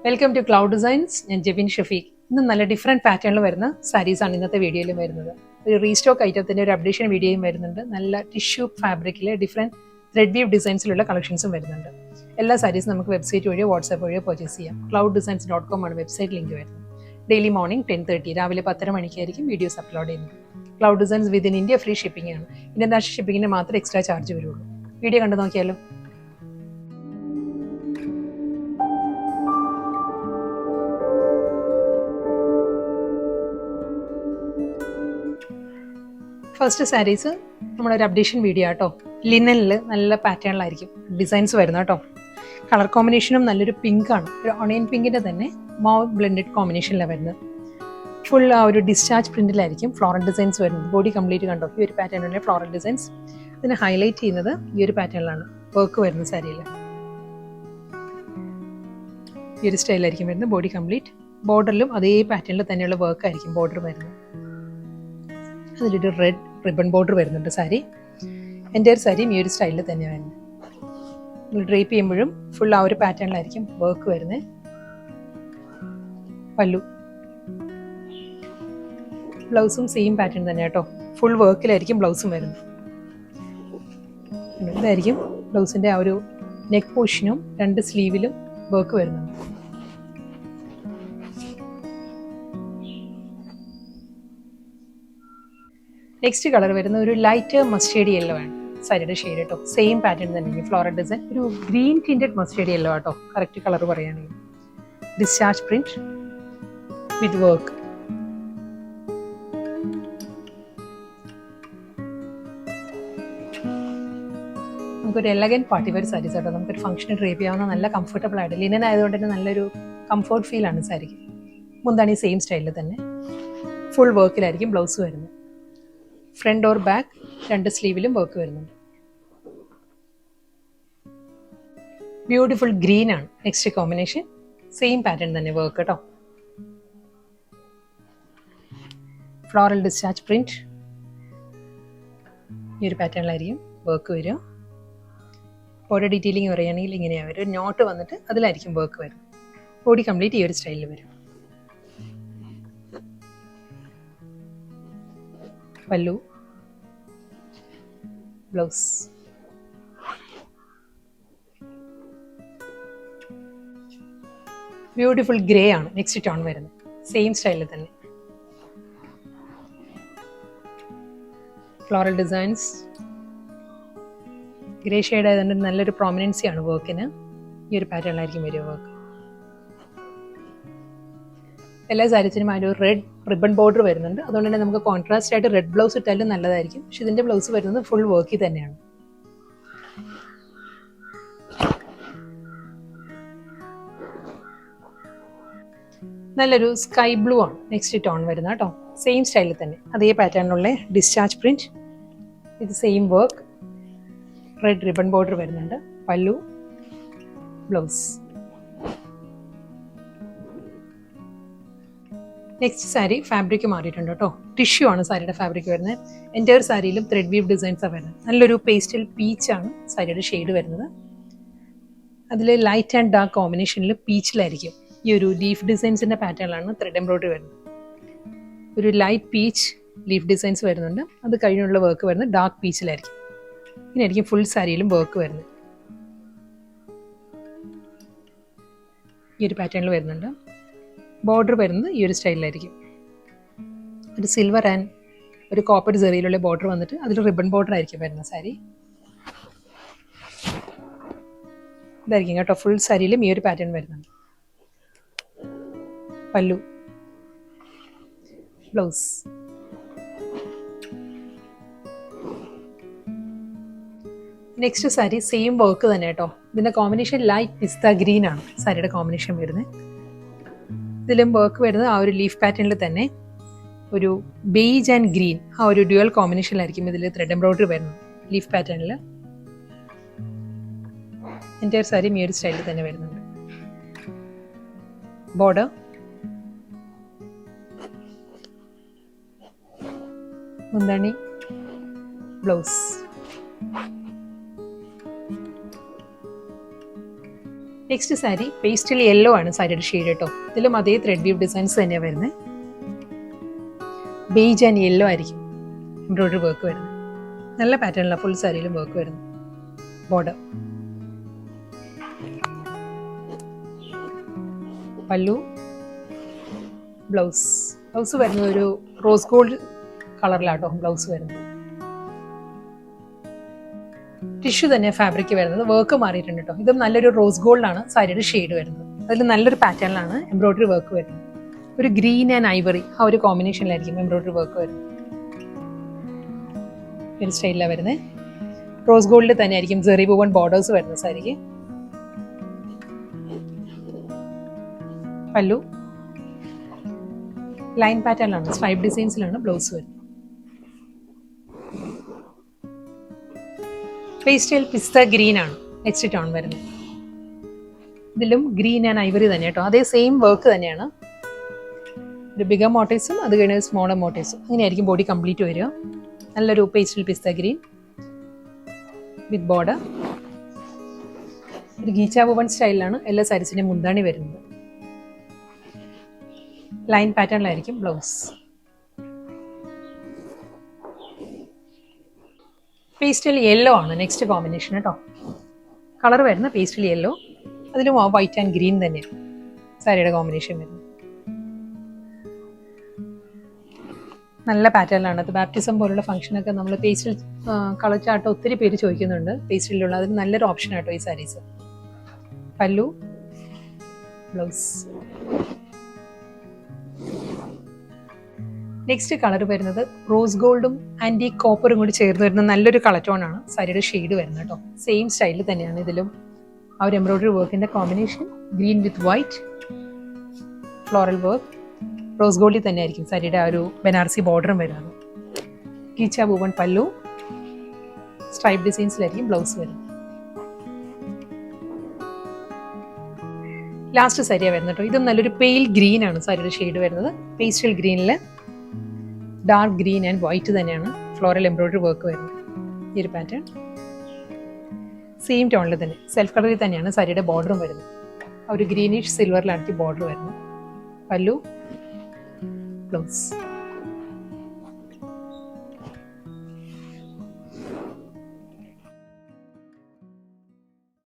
Welcome to cloud designs. ഞാൻ ജെബിൻ ഷഫീഖ്. ഇന്ന് നല്ല ഡിഫറെൻറ്റ് പാറ്റേണിൽ വരുന്ന സാരീസാണ് ഇന്നത്തെ വീഡിയോയിൽ വരുന്നത്. ഒരു റീസ്റ്റോക്ക് ഐറ്റത്തിൻ്റെ ഒരു അപ്ഡേഷൻ വീഡിയോയും വരുന്നുണ്ട്. നല്ല ടിഷ്യൂ ഫാബ്രിക്കിലെ ഡിഫറെൻറ്റ് ത്രെഡ് വീവ് ഡിസൈൻസിലുള്ള കളക്ഷൻസും വരുന്നുണ്ട്. എല്ലാ സാരീസും നമുക്ക് വെബ്സൈറ്റ് വഴിയോ വാട്സാപ്പ് വഴിയോ പർച്ചേസ് ചെയ്യാം. clouddesigns.com ആണ് വെബ്സൈറ്റ് ലിങ്ക് വരുന്നത്. ഡെയിലി മോർണിംഗ് 10:30 രാവിലെ 10:30 മണിക്കായിരിക്കും വീഡിയോസ് അപ്ലോഡ് ചെയ്യുന്നത്. Cloud designs within India free shipping ആണ്. ഇന്റർനാഷണൽ ഷിപ്പിങ്ങിന് മാത്രമേ എക്സ്ട്രാ ചാർജ് വരുള്ളൂ. വീഡിയോ കണ്ടു നോക്കിയാലോ. ഫസ്റ്റ് സാരീസ് നമ്മളൊരു അപ്ഡേഷൻ വീഡിയോ ആട്ടോ. ലിനനിൽ നല്ല പാറ്റേണിലായിരിക്കും ഡിസൈൻസ് വരുന്നത് കേട്ടോ. കളർ കോമ്പിനേഷനും നല്ലൊരു പിങ്കാണ്. ഒരു ഓണിയൻ പിങ്കിൻ്റെ തന്നെ മൗ ബ്ലെൻഡഡ് കോമ്പിനേഷനിലാണ് വരുന്നത്. ഫുൾ ആ ഒരു ഡിസ്ചാർജ് പ്രിന്റിലായിരിക്കും ഫ്ലോറൽ ഡിസൈൻസ് വരുന്നത്. ബോഡി കംപ്ലീറ്റ് കണ്ടോ, ഈ ഒരു പാറ്റേണിലെ ഫ്ലോറൽ ഡിസൈൻസ്. ഇതിനെ ഹൈലൈറ്റ് ചെയ്യുന്നത് ഈ ഒരു പാറ്റേണിലാണ് വർക്ക് വരുന്നത്. സാരിയിൽ ഈ ഒരു സ്റ്റൈലായിരിക്കും വരുന്നത്. ബോഡി കംപ്ലീറ്റ് ബോർഡറിലും അതേ പാറ്റേണിൽ തന്നെയുള്ള വർക്ക് ആയിരിക്കും ബോർഡർ വരുന്നത്. അതിലൊരു റെഡ് റിബൺ ബോർഡർ വരുന്നുണ്ട്. സാരി എൻ്റെ ഒരു സാരിയും ഈ ഒരു സ്റ്റൈലിൽ തന്നെയാണ് വരുന്നത്. നമ്മൾ ഡ്രേപ്പ് ചെയ്യുമ്പോഴും ഫുൾ ആ ഒരു പാറ്റേണിലായിരിക്കും വർക്ക് വരുന്നത്. പല്ലു ബ്ലൗസും സെയിം പാറ്റേൺ തന്നെ കേട്ടോ. ഫുൾ വർക്കിലായിരിക്കും ബ്ലൗസും വരുന്നത്. ഇതായിരിക്കും ബ്ലൗസിൻ്റെ ആ ഒരു നെക്ക് പോർഷനും രണ്ട് സ്ലീവിലും വർക്ക് വരുന്നുണ്ട്. നെക്സ്റ്റ് കളർ വരുന്ന ഒരു ലൈറ്റ് മസ്റ്റേർഡ് യെല്ലോ ആണ് സാരിയുടെ ഷെയ്ഡ് കേട്ടോ. സെയിം പാറ്റേൺ തന്നെ ഫ്ലോറൽ ഡിസൈൻ. ഒരു ഗ്രീൻ ടിൻറ്റഡ് മസ്റ്റേർഡ് യെല്ലോ ആട്ടോ കറക്റ്റ് കളർ പറയുകയാണെങ്കിൽ. ഡിസ്ചാർജ് പ്രിന്റ് വിത്ത് വർക്ക്. നമുക്കൊരു എലഗൻ പാർട്ടി വെയർ സാരീസ് ആട്ടോ. നമുക്കൊരു ഫംഗ്ഷന് ഡ്രേപ്പ് ചെയ്യാവുന്ന നല്ല കംഫർട്ടബിൾ ആയിട്ട് ലിനൻ ആയതുകൊണ്ട് തന്നെ നല്ലൊരു കംഫർട്ട് ഫീൽ ആണ് സാരിക്ക്. മുന്താണി സെയിം സ്റ്റൈലിൽ തന്നെ ഫുൾ വർക്കിലായിരിക്കും ബ്ലൗസ് വരുന്നത്. ഫ്രണ്ട് ഓർ ബാക്ക് രണ്ട് സ്ലീവിലും വർക്ക് വരുന്നുണ്ട്. ബ്യൂട്ടിഫുൾ ഗ്രീൻ ആണ് നെക്സ്റ്റ് കോമ്പിനേഷൻ. സെയിം പാറ്റേൺ തന്നെ വർക്ക് കേട്ടോ. ഫ്ലോറൽ ഡിസ്ചാർജ് പ്രിന്റ് ഈ ഒരു പാറ്റേണിലായിരിക്കും വർക്ക് വരിക. ഓരോ ഡീറ്റെയിലിംഗ് പറയുകയാണെങ്കിൽ ഇങ്ങനെയാണ് വരും. ഒരു നോട്ട് വന്നിട്ട് അതിലായിരിക്കും വർക്ക് വരും. ബോഡി കംപ്ലീറ്റ് ഈ ഒരു സ്റ്റൈലിൽ വരും. പല്ലു ബ്ലൗസ്. ബ്യൂട്ടിഫുൾ ഗ്രേ ആണ് നെക്സ്റ്റ് ടോൺ വരുന്നത്. സെയിം സ്റ്റൈലിൽ തന്നെ ഫ്ലോറൽ ഡിസൈൻസ്. ഗ്രേ ഷെയ്ഡ് ആയതുകൊണ്ട് നല്ലൊരു പ്രോമിനൻസി ആണ് വർക്കിന്. ഈ ഒരു പാറ്റേണിലായിരിക്കും വരിക വർക്ക്. എല്ലാ സാരീസിനും ആ ഒരു റെഡ് റിബൺ ബോർഡർ വരുന്നുണ്ട്. അതുകൊണ്ട് തന്നെ നമുക്ക് കോൺട്രാസ്റ്റ് ആയിട്ട് റെഡ് ബ്ലൗസ് ഇട്ടാലും നല്ലതായിരിക്കും. പക്ഷെ ഇതിൻ്റെ ബ്ലൗസ് വരുന്നത് ഫുൾ വർക്കിൽ തന്നെയാണ്. നല്ലൊരു സ്കൈ ബ്ലൂ ആണ് നെക്സ്റ്റ് ടോൺ വരുന്നത് കേട്ടോ. സെയിം സ്റ്റൈലിൽ തന്നെ അതേ പാറ്റേണിലുള്ള ഡിസ്ചാർജ് പ്രിന്റ്. ഇത് same work. Red ribbon border വരുന്നുണ്ട്. പല്ലു ബ്ലൗസ്. നെക്സ്റ്റ് സാരി ഫാബ്രിക് മാറിയിട്ടുണ്ട് കേട്ടോ. ടിഷ്യൂ ആണ് സാരിയുടെ ഫാബ്രിക് വരുന്നത്. എൻ്റെ ഒരു സാരിയിലും ത്രെഡ് വീവ് ഡിസൈൻസാണ് വരുന്നത്. നല്ലൊരു പേസ്റ്റൽ പീച്ചാണ് സാരിയുടെ ഷെയ്ഡ് വരുന്നത്. അതിൽ ലൈറ്റ് ആൻഡ് ഡാർക്ക് കോമ്പിനേഷനിൽ പീച്ചിലായിരിക്കും ഈ ഒരു ലീഫ് ഡിസൈൻസിൻ്റെ പാറ്റേണിലാണ് ത്രെഡ് എംബ്രോയിഡറി വരുന്നത്. ഒരു ലൈറ്റ് പീച്ച് ലീഫ് ഡിസൈൻസ് വരുന്നുണ്ട്. അത് കഴിഞ്ഞുള്ള വർക്ക് വരുന്നത് ഡാർക്ക് പീച്ചിലായിരിക്കും. ഇങ്ങനെയായിരിക്കും ഫുൾ സാരിയിലും വർക്ക് വരുന്നത്. ഈ ഒരു പാറ്റേണിൽ വരുന്നുണ്ട്. ബോർഡർ വരുന്നത് ഈ ഒരു സ്റ്റൈലിലായിരിക്കും. ഒരു സിൽവർ ആൻഡ് ഒരു കോപ്പർ സെറിയിലുള്ള ബോർഡർ വന്നിട്ട് അതിൽ റിബൺ ബോർഡർ ആയിരിക്കും വരുന്ന സാരി. ഇതായിരിക്കും കേട്ടോ ഫുൾ സാരിയിലും ഈ ഒരു പാറ്റേൺ വരുന്നുണ്ട്. പല്ലു blouse. Next sari same work തന്നെ കേട്ടോ. ഇതിൻ്റെ കോമ്പിനേഷൻ ലൈറ്റ് പിസ്ത ഗ്രീൻ ആണ് സാരിയുടെ കോമ്പിനേഷൻ വരുന്നത്. ഇതിലും വർക്ക് വരുന്നത് ആ ഒരു ലീഫ് പാറ്റേണിൽ തന്നെ ഒരു ബേജ് ആൻഡ് ഗ്രീൻ ആ ഒരു ഡ്യുവൽ കോമ്പിനേഷനിലായിരിക്കും ഇതിൽ ത്രെഡ് എംബ്രോയിഡറി വരുന്നത് ലീഫ് പാറ്റേണിൽ. എൻ്റെ ഒരു സാരി ഈ ഒരു സ്റ്റൈലിൽ തന്നെ വരുന്നുണ്ട്. ബോർഡർ മുന്താണി blouse. Next sari pastel yellow ആണ് സാരിയുടെ ഷെയ്ഡ് കേട്ടോ. ഇതിലും അതേ ത്രെഡ് വീവ് ഡിസൈൻസ് തന്നെയാണ് വരുന്നത്. ബേജ് ആൻഡ് യെല്ലോ ആയിരിക്കും എംബ്രോയിഡറി വർക്ക് വരുന്നത്. നല്ല പാറ്റേണിലാണ് ഫുൾ സാരിയിലും വർക്ക് വരുന്നത്. ബോർഡർ, പല്ലു, ബ്ലൗസ് വരുന്നത് ഒരു റോസ് ഗോൾഡ് കളറിലാട്ടോ ബ്ലൗസ് വരുന്നത്. ടിഷ്യൂ തന്നെ ഫാബ്രിക് വരുന്നത്. വർക്ക് മാറിയിട്ടുണ്ട് കേട്ടോ. ഇതും നല്ലൊരു റോസ് ഗോൾഡാണ് സാരിയുടെ ഷെയ്ഡ് വരുന്നത്. അതിൽ നല്ലൊരു പാറ്റേണിലാണ് എംബ്രോയിഡറി വർക്ക് വരുന്നത്. ഒരു ഗ്രീൻ ആൻഡ് ഐവറി ആ ഒരു കോമ്പിനേഷനിലായിരിക്കും എംബ്രോയിഡറി വർക്ക് വരുന്നത്. ഒരു സ്റ്റൈലിലാണ് വരുന്നത്. റോസ് ഗോൾഡിൽ തന്നെ ആയിരിക്കും സെറി വുവൺ ബോർഡേഴ്സ് വരുന്നത് സാരിക്ക്. പല്ലു ലൈൻ പാറ്റേണിലാണ്, സ്ട്രൈപ്പ് ഡിസൈൻസിലാണ് ബ്ലൗസ് വരുന്നത്. പേസ്റ്റൽ പിസ്ത ഗ്രീൻ ആണ് നെക്സ്റ്റ് ടോൺ വരുന്നത്. ഇതിലും ഗ്രീൻ ആൻഡ് ഐവറി തന്നെ കേട്ടോ. അതേ സെയിം വർക്ക് തന്നെയാണ്. ഒരു ബിഗർ മോട്ടീവ്സും അത് കഴിഞ്ഞ സ്മോളർ മോട്ടീവ്സും അങ്ങനെയായിരിക്കും ബോഡി കംപ്ലീറ്റ് വരിക. നല്ലൊരു പേസ്റ്റൽ പിസ്ത ഗ്രീൻ വിത്ത് ബോർഡർ. ഒരു ഗീച്ച വുവൺ സ്റ്റൈലിലാണ് എല്ലാ സാരീസിന്റെ മുന്താണി വരുന്നത്. ലൈൻ പാറ്റേണിലായിരിക്കും ബ്ലൗസ്. പേസ്റ്റൽ യെല്ലോ ആണ് നെക്സ്റ്റ് കോമ്പിനേഷൻ കേട്ടോ. കളർ വരുന്ന പേസ്റ്റൽ യെല്ലോ, അതിലും വൈറ്റ് ആൻഡ് ഗ്രീൻ തന്നെയാണ് സാരിയുടെ കോമ്പിനേഷൻ വരുന്നത്. നല്ല പാറ്റേണിലാണ്. അത് ബാപ്റ്റിസം പോലുള്ള ഫംഗ്ഷനൊക്കെ നമ്മൾ പേസ്റ്റൽ കളർ ചാർട്ട് ഒത്തിരി പേര് ചോദിക്കുന്നുണ്ട്. പേസ്റ്റലിലുള്ള അതിന് നല്ലൊരു ഓപ്ഷൻ ആട്ടോ ഈ സാരീസ്. പല്ലു, ബ്ലൗസ്. നെക്സ്റ്റ് കളർ വരുന്നത് റോസ് ഗോൾഡും ആൻറ്റി കോപ്പറും കൂടി ചേർന്ന് വരുന്ന നല്ലൊരു കളർ ടോൺ ആണ് സാരിയുടെ ഷെയ്ഡ് വരുന്നത് കേട്ടോ. സെയിം സ്റ്റൈലിൽ തന്നെയാണ് ഇതിലും ആ ഒരു എംബ്രോയിഡറി വർക്കിന്റെ combination. Green with white floral work. Rose ഗോൾഡിൽ തന്നെ ആയിരിക്കും സാരിയുടെ ആ ഒരു ബനാറസി ബോർഡറും വരുന്നത്. ഗീച്ച വുവൺ പല്ലു, സ്ട്രൈപ്പ് ഡിസൈൻസിലായിരിക്കും ബ്ലൗസ് വരുന്നത്. ലാസ്റ്റ് സാരിയാണ് വരുന്നത് കേട്ടോ. ഇതും നല്ലൊരു പെയിൽ ഗ്രീൻ ആണ് സാരിയുടെ ഷെയ്ഡ് വരുന്നത്. പേസ്റ്റൽ ഗ്രീനിൽ ഡാർക്ക് ഗ്രീൻ ആൻഡ് വൈറ്റ് തന്നെയാണ് ഫ്ലോറൽ എംബ്രോയിഡറി വർക്ക് വരുന്നത്. ഈ ഒരു പാറ്റേൺ സെയിം ടോണിൽ തന്നെ സെൽഫ് കളറിൽ തന്നെയാണ് സാരിയുടെ ബോർഡറും വരുന്നത്. ആ ഒരു ഗ്രീനിഷ് സിൽവറിലാണ് ബോർഡർ വരുന്നത്. പല്ലു, ബ്ലൗസ്.